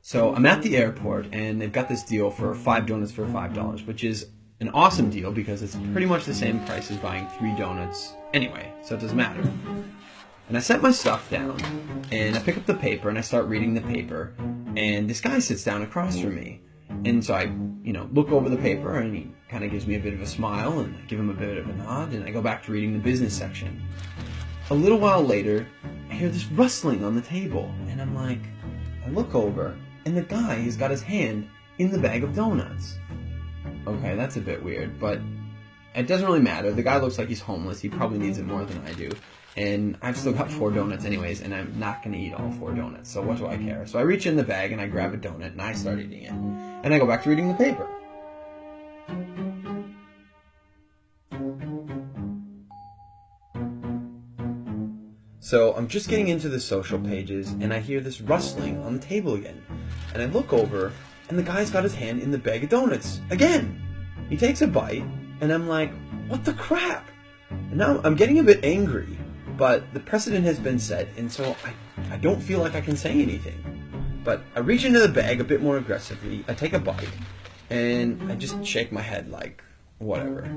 So I'm at the airport, and they've got this deal for 5 donuts for $5, which is an awesome deal because it's pretty much the same price as buying 3 donuts anyway, so it doesn't matter. And I set my stuff down, and I pick up the paper, and I start reading the paper, and this guy sits down across from me. And so I, look over the paper, and he kind of gives me a bit of a smile, and I give him a bit of a nod, and I go back to reading the business section. A little while later, I hear this rustling on the table, and I look over, and the guy has got his hand in the bag of donuts. Okay, that's a bit weird, but it doesn't really matter. The guy looks like he's homeless. He probably needs it more than I do. And I've still got 4 donuts anyways, and I'm not going to eat all 4 donuts, so what do I care? So I reach in the bag, and I grab a donut, and I start eating it. And I go back to reading the paper. So I'm just getting into the social pages, and I hear this rustling on the table again. And I look over, and the guy's got his hand in the bag of donuts again. He takes a bite, and I'm like, what the crap? And now I'm getting a bit angry, but the precedent has been set, and so I don't feel like I can say anything. But I reach into the bag a bit more aggressively, I take a bite, and I just shake my head like, whatever.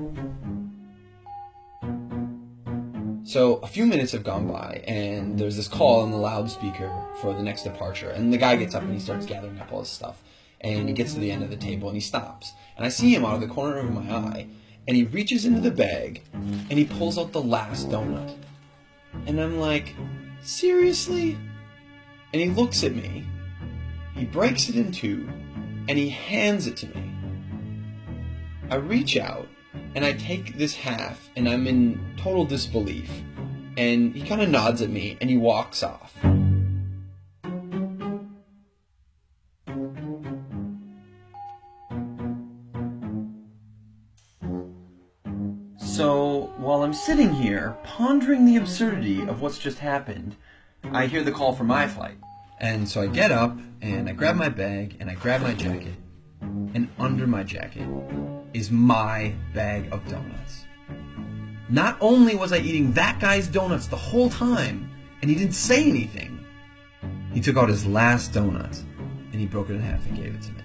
So a few minutes have gone by, and there's this call on the loudspeaker for the next departure, and the guy gets up and he starts gathering up all his stuff, and he gets to the end of the table and he stops, and I see him out of the corner of my eye, and he reaches into the bag and he pulls out the last donut, and I'm like, seriously? And he looks at me, he breaks it in 2, and he hands it to me. I reach out, and I take this half, and I'm in total disbelief. And he kind of nods at me, and he walks off. So, while I'm sitting here, pondering the absurdity of what's just happened, I hear the call for my flight. And so I get up, and I grab my bag, and I grab my jacket. And under my jacket is my bag of donuts. Not only was I eating that guy's donuts the whole time, and he didn't say anything, he took out his last donut, and he broke it in half and gave it to me.